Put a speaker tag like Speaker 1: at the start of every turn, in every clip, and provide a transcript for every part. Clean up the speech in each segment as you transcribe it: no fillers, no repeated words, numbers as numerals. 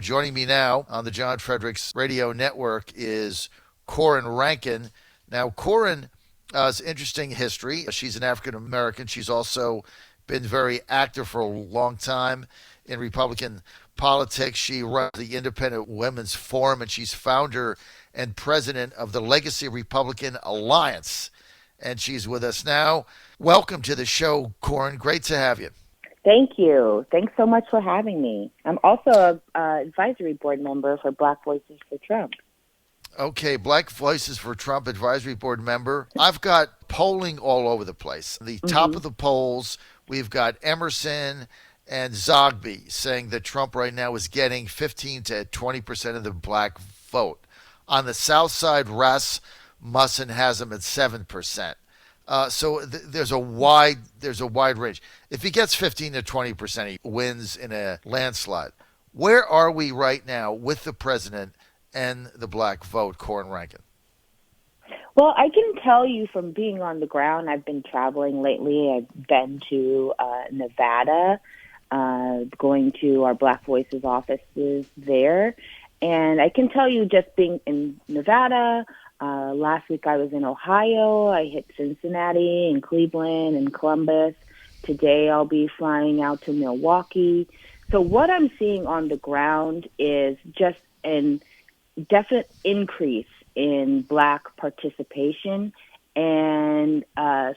Speaker 1: Joining me now on the John Fredericks Radio Network is Corrin Rankin. Now, Corrin has interesting history. She's an African American. She's also been very active for a long time in Republican politics. She runs the Independent Women's Forum, and she's founder and president of the Legacy Republican Alliance. And she's with us now. Welcome to the show, Corrin. Great to have you.
Speaker 2: Thank you. Thanks so much for having me. I'm also an advisory board member for Black Voices for Trump.
Speaker 1: Okay, Black Voices for Trump advisory board member. I've got polling all over the place. The top of the polls, we've got Emerson and Zogby saying that Trump right now is getting 15 to 20% of the black vote. On the South Side, Rasmussen has him at 7%. So there's a wide range. If he gets 15 to 20%, he wins in a landslide. Where are we right now with the president and the black vote, Corrin Rankin?
Speaker 2: Well, I can tell you from being on the ground, I've been traveling lately. I've been to Nevada, going to our Black Voices offices there. And I can tell you just being in Nevada, last week I was in Ohio. I hit Cincinnati and Cleveland and Columbus. Today I'll be flying out to Milwaukee. So what I'm seeing on the ground is just a definite increase in black participation and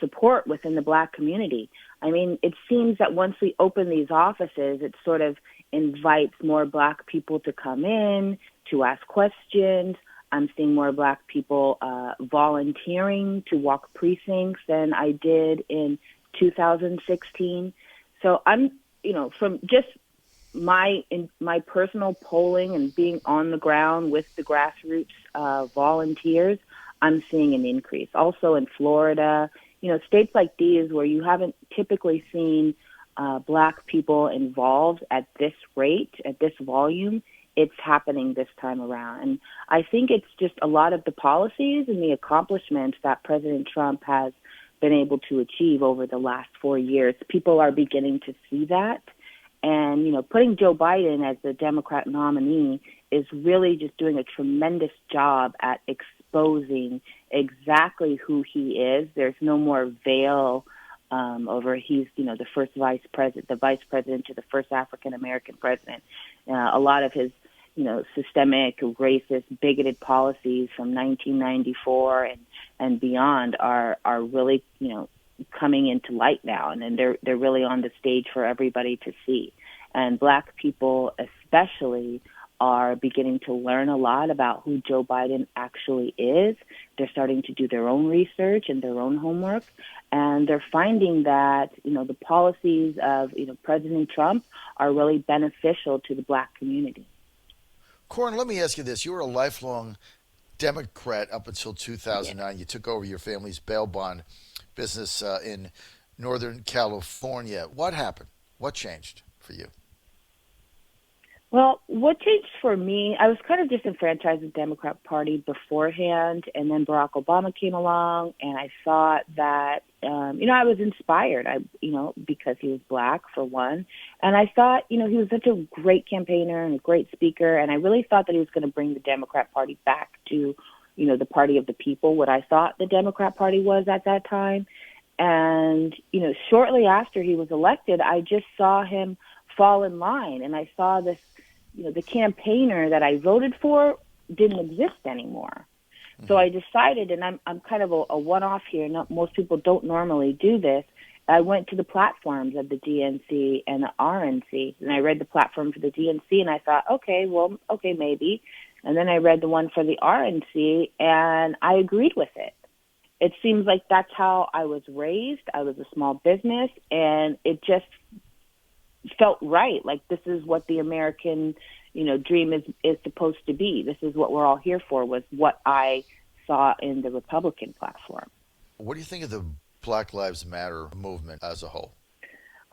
Speaker 2: support within the black community. I mean, it seems that once we open these offices, it sort of invites more black people to come in, to ask questions. I'm seeing more black people volunteering to walk precincts than I did in 2016. So I'm, from just my personal polling and being on the ground with the grassroots volunteers, I'm seeing an increase. Also in Florida, states like these where you haven't typically seen black people involved at this rate, at this volume, it's happening this time around. And I think it's just a lot of the policies and the accomplishments that President Trump has been able to achieve over the last 4 years. People are beginning to see that. And, putting Joe Biden as the Democrat nominee is really just doing a tremendous job at exposing exactly who he is. There's no more veil over he's, the first vice president to the first African-American president. A lot of his, systemic, racist, bigoted policies from 1994 and beyond are really, coming into light now, and then they're really on the stage for everybody to see. And black people especially are beginning to learn a lot about who Joe Biden actually is. They're starting to do their own research and their own homework, and they're finding that, the policies of, President Trump are really beneficial to the black community.
Speaker 1: Corrin, let me ask you this. You were a lifelong Democrat up until 2009. You took over your family's bail bond business in Northern California. What happened? What changed for you?
Speaker 2: Well, what changed for me, I was kind of disenfranchised with the Democrat Party beforehand, and then Barack Obama came along, and I thought that, I was inspired, because he was black, for one. And I thought, he was such a great campaigner and a great speaker, and I really thought that he was going to bring the Democrat Party back to, the party of the people, what I thought the Democrat Party was at that time. And, shortly after he was elected, I just saw him fall in line, and I saw this, the campaigner that I voted for didn't exist anymore. So I decided, and I'm kind of a one-off here. Most people don't normally do this. I went to the platforms of the DNC and the RNC, and I read the platform for the DNC, and I thought, okay, maybe. And then I read the one for the RNC, and I agreed with it. It seems like that's how I was raised. I was a small business, and it just felt right. Like, this is what the American, dream is supposed to be. This is what we're all here for, was what I saw in the Republican platform.
Speaker 1: What do you think of the Black Lives Matter movement as a whole?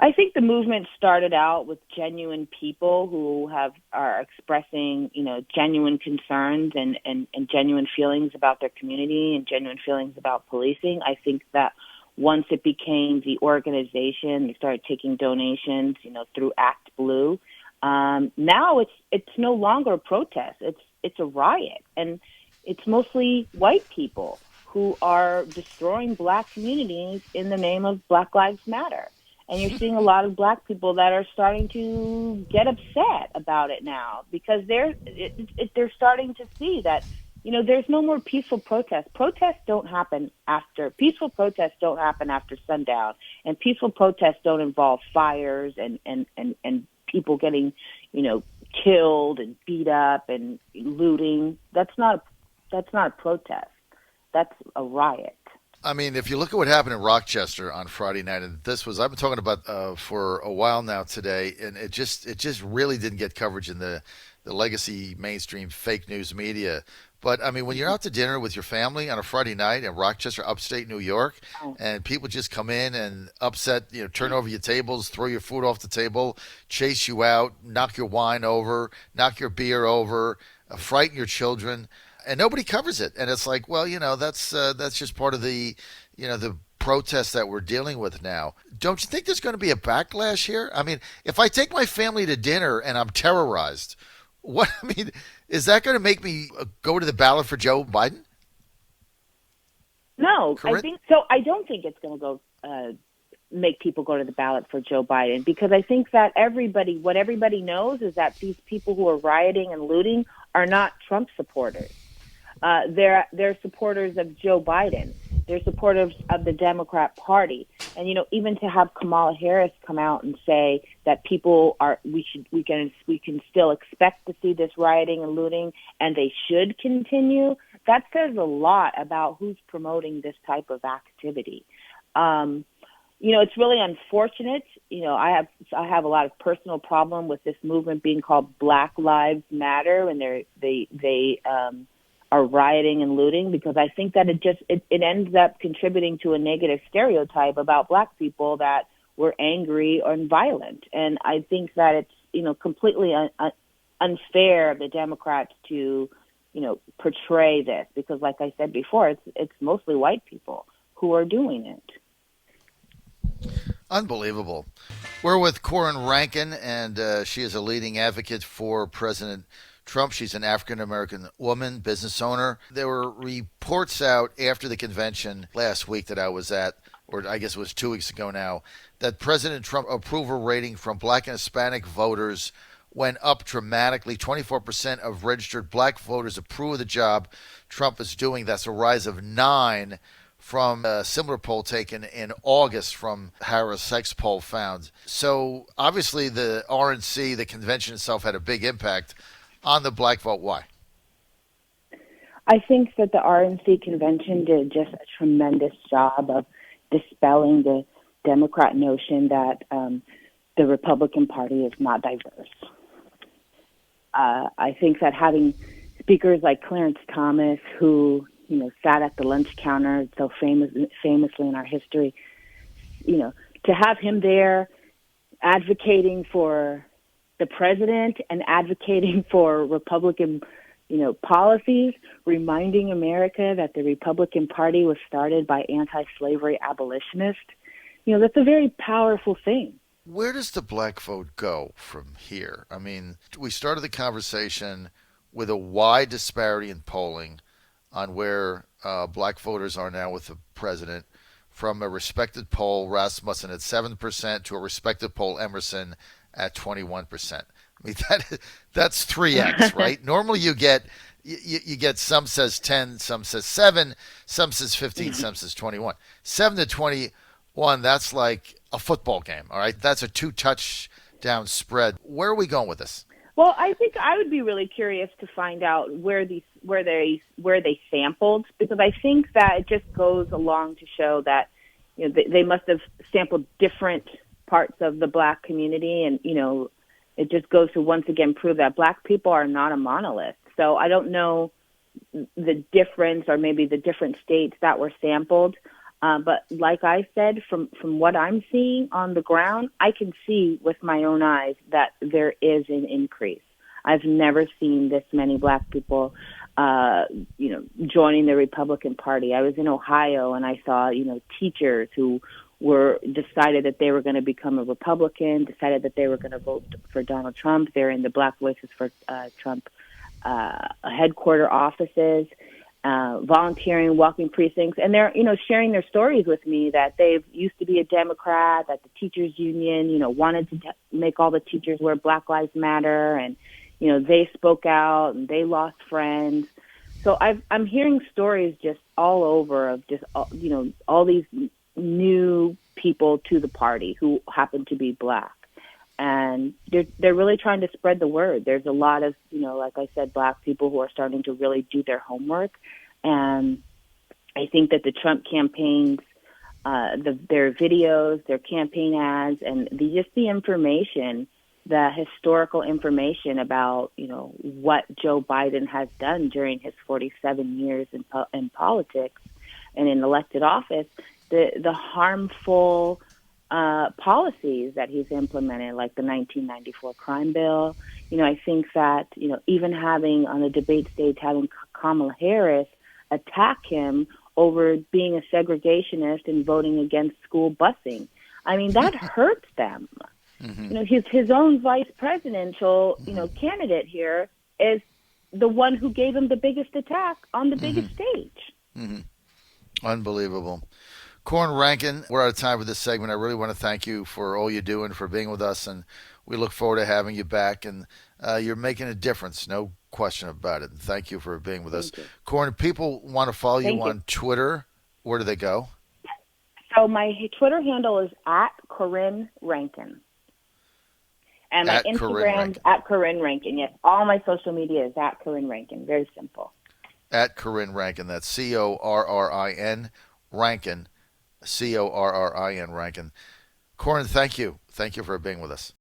Speaker 2: I think the movement started out with genuine people who are expressing, genuine concerns and genuine feelings about their community and genuine feelings about policing. I think that once it became the organization, they started taking donations, through Act Blue. Now it's no longer a protest. It's a riot, and it's mostly white people who are destroying black communities in the name of Black Lives Matter. And you're seeing a lot of black people that are starting to get upset about it now because they're starting to see that, there's no more peaceful protests. Peaceful protests don't happen after sundown, and peaceful protests don't involve fires and people getting, killed and beat up and looting. That's not a protest. That's a riot.
Speaker 1: I mean, if you look at what happened in Rochester on Friday night, and I've been talking about for a while now today, and it just really didn't get coverage in the legacy mainstream fake news media. But I mean, when you're out to dinner with your family on a Friday night in Rochester, upstate New York, and people just come in and upset, turn over your tables, throw your food off the table, chase you out, knock your wine over, knock your beer over, frighten your children. And nobody covers it. And it's like, well, that's just part of the protests that we're dealing with now. Don't you think there's going to be a backlash here? I mean, if I take my family to dinner and I'm terrorized, is that going to make me go to the ballot for Joe Biden?
Speaker 2: No,
Speaker 1: Corrin?
Speaker 2: I think so. I don't think it's going to go make people go to the ballot for Joe Biden, because I think that what everybody knows is that these people who are rioting and looting are not Trump supporters. They're supporters of Joe Biden. They're supporters of the Democrat Party. And, even to have Kamala Harris come out and say that we can still expect to see this rioting and looting and they should continue, that says a lot about who's promoting this type of activity. It's really unfortunate. I have a lot of personal problem with this movement being called Black Lives Matter, and they are rioting and looting, because I think that it ends up contributing to a negative stereotype about black people that we're angry or violent. And I think that it's, completely unfair of the Democrats to, portray this, because like I said before, it's mostly white people who are doing it.
Speaker 1: Unbelievable. We're with Corrin Rankin, and she is a leading advocate for President Trump. She's an African-American woman, business owner. There were reports out after the convention last week that I was at, or I guess it was 2 weeks ago now, that President Trump approval rating from black and Hispanic voters went up dramatically. 24% of registered black voters approve of the job Trump is doing. That's a rise of 9 from a similar poll taken in August from Harris Sex poll found. So obviously the RNC, the convention itself, had a big impact on the black vote. Why?
Speaker 2: I think that the RNC convention did just a tremendous job of dispelling the Democrat notion that the Republican Party is not diverse. I think that having speakers like Clarence Thomas, who sat at the lunch counter so famously in our history, to have him there advocating for the president and advocating for Republican, policies, reminding America that the Republican Party was started by anti-slavery abolitionists. That's a very powerful thing.
Speaker 1: Where does the black vote go from here? I mean, we started the conversation with a wide disparity in polling on where black voters are now with the president, from a respected poll, Rasmussen at 7%, to a respected poll, Emerson at 21%. I mean, that's 3x, right? Normally you get some says 10, some says 7, some says 15, some says 21. 7 to 21, that's like a football game, all right? That's a 2-touchdown spread. Where are we going with this?
Speaker 2: Well, I think I would be really curious to find out where they sampled, because I think that it just goes along to show that they must have sampled different parts of the black community, and it just goes to once again prove that black people are not a monolith. So I don't know the difference, or maybe the different states that were sampled. But like I said, from what I'm seeing on the ground, I can see with my own eyes that there is an increase. I've never seen this many black people, joining the Republican Party. I was in Ohio and I saw, teachers who were decided that they were going to become a Republican, decided that they were going to vote for Donald Trump. They're in the Black Voices for Trump headquarter offices, volunteering, walking precincts, and they're, sharing their stories with me that they've used to be a Democrat, that the teachers union, wanted to make all the teachers wear Black Lives Matter, and, they spoke out and they lost friends. So I'm hearing stories just all over of just, all these new people to the party who happen to be Black. And they're really trying to spread the word. There's a lot of, like I said, Black people who are starting to really do their homework. And I think that the Trump campaigns, their videos, their campaign ads, and the information, the historical information about, what Joe Biden has done during his 47 years in politics and in elected office, the harmful policies that he's implemented, like the 1994 crime bill. I think that, even having on the debate stage, having Kamala Harris attack him over being a segregationist and voting against school busing. I mean, that hurts them. Mm-hmm. His own vice presidential, candidate here is the one who gave him the biggest attack on the biggest stage.
Speaker 1: Mm-hmm. Unbelievable. Corrin Rankin, we're out of time for this segment. I really want to thank you for all you do and for being with us, and we look forward to having you back. And you're making a difference, no question about it. Thank you for being with us. Corrin, people want to follow you on Twitter. Where do they go?
Speaker 2: So my Twitter handle is @Corrin Rankin. And my Instagram is @Corrin Rankin. Yes, all my social media is @Corrin Rankin. Very simple.
Speaker 1: @Corrin Rankin. That's Corrin Rankin. Corrin Rankin. Corrin, thank you. Thank you for being with us.